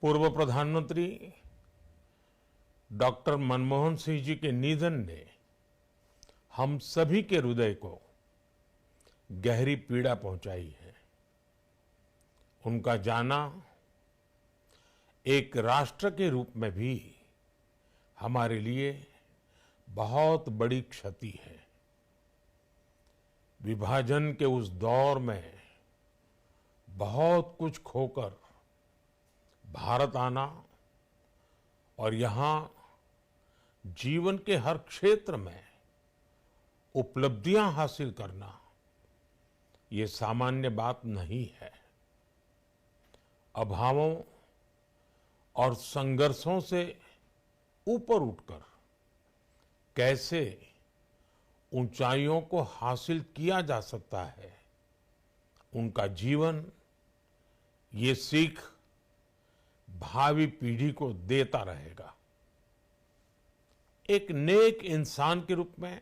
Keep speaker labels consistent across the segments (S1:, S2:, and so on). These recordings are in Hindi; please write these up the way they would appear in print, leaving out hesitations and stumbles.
S1: पूर्व प्रधानमंत्री डॉक्टर मनमोहन सिंह जी के निधन ने हम सभी के हृदय को गहरी पीड़ा पहुंचाई है। उनका जाना एक राष्ट्र के रूप में भी हमारे लिए बहुत बड़ी क्षति है। विभाजन के उस दौर में बहुत कुछ खोकर भारत आना और यहाँ जीवन के हर क्षेत्र में उपलब्धियां हासिल करना ये सामान्य बात नहीं है। अभावों और संघर्षों से ऊपर उठकर कैसे ऊंचाइयों को हासिल किया जा सकता है, उनका जीवन ये सीख भावी पीढ़ी को देता रहेगा। एक नेक इंसान के रूप में,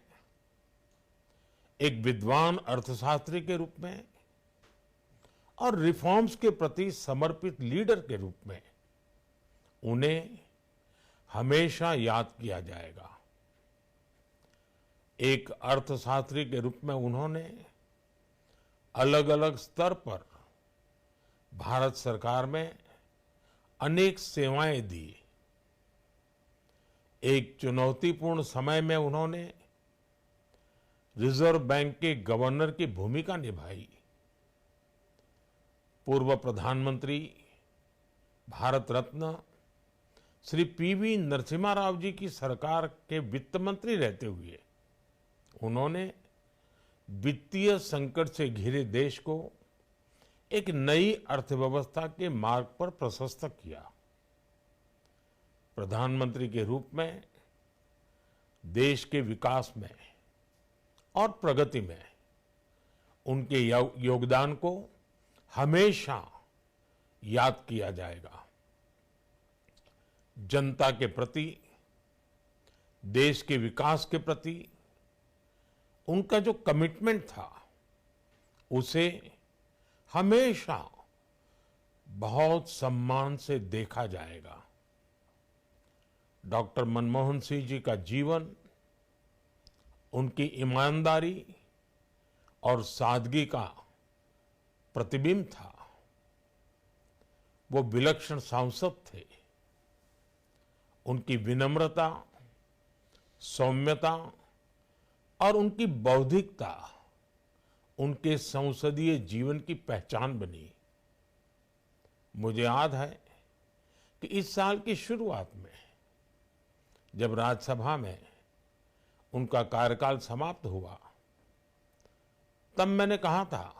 S1: एक विद्वान अर्थशास्त्री के रूप में और रिफॉर्म्स के प्रति समर्पित लीडर के रूप में उन्हें हमेशा याद किया जाएगा। एक अर्थशास्त्री के रूप में उन्होंने अलग अलग स्तर पर भारत सरकार में अनेक सेवाएं दी। एक चुनौतीपूर्ण समय में उन्होंने रिजर्व बैंक के गवर्नर की भूमिका निभाई। पूर्व प्रधानमंत्री भारत रत्न श्री पीवी नरसिम्हा राव जी की सरकार के वित्त मंत्री रहते हुए उन्होंने वित्तीय संकट से घिरे देश को एक नई अर्थव्यवस्था के मार्ग पर प्रशस्त किया। प्रधानमंत्री के रूप में देश के विकास में और प्रगति में उनके योगदान को हमेशा याद किया जाएगा। जनता के प्रति, देश के विकास के प्रति उनका जो कमिटमेंट था उसे हमेशा बहुत सम्मान से देखा जाएगा। डॉक्टर मनमोहन सिंह जी का जीवन उनकी ईमानदारी और सादगी का प्रतिबिंब था। वो विलक्षण सांसद थे। उनकी विनम्रता, सौम्यता और उनकी बौद्धिकता उनके संसदीय जीवन की पहचान बनी। मुझे याद है कि इस साल की शुरुआत में जब राज्यसभा में उनका कार्यकाल समाप्त हुआ, तब मैंने कहा था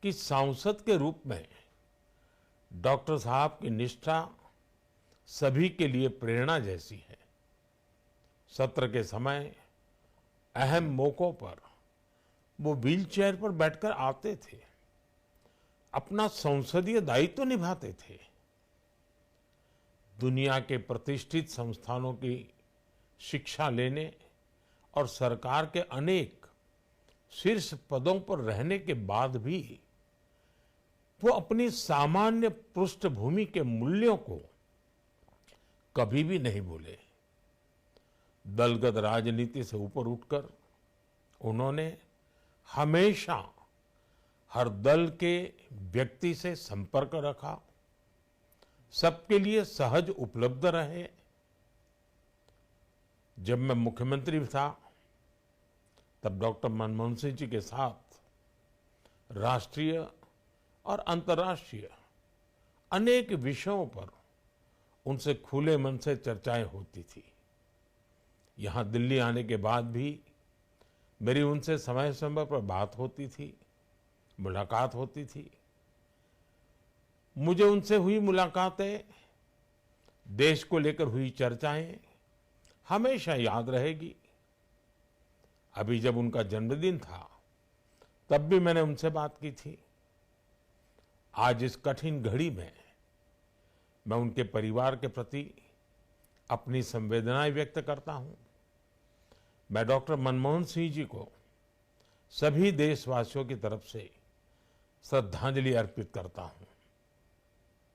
S1: कि सांसद के रूप में डॉक्टर साहब की निष्ठा सभी के लिए प्रेरणा जैसी है। सत्र के समय अहम मौकों पर वो व्हीलचेयर पर बैठकर आते थे, अपना संसदीय दायित्व निभाते थे। दुनिया के प्रतिष्ठित संस्थानों की शिक्षा लेने और सरकार के अनेक शीर्ष पदों पर रहने के बाद भी वो अपनी सामान्य पृष्ठभूमि के मूल्यों को कभी भी नहीं भूले। दलगत राजनीति से ऊपर उठकर उन्होंने हमेशा हर दल के व्यक्ति से संपर्क रखा, सबके लिए सहज उपलब्ध रहे। जब मैं मुख्यमंत्री था तब डॉक्टर मनमोहन सिंह जी के साथ राष्ट्रीय और अंतर्राष्ट्रीय अनेक विषयों पर उनसे खुले मन से चर्चाएं होती थी। यहाँ दिल्ली आने के बाद भी मेरी उनसे समय समय पर बात होती थी, मुलाकात होती थी। मुझे उनसे हुई मुलाकातें, देश को लेकर हुई चर्चाएं हमेशा याद रहेगी। अभी जब उनका जन्मदिन था तब भी मैंने उनसे बात की थी। आज इस कठिन घड़ी में मैं उनके परिवार के प्रति अपनी संवेदनाएं व्यक्त करता हूं। मैं डॉक्टर मनमोहन सिंह जी को सभी देशवासियों की तरफ से श्रद्धांजलि अर्पित करता हूं।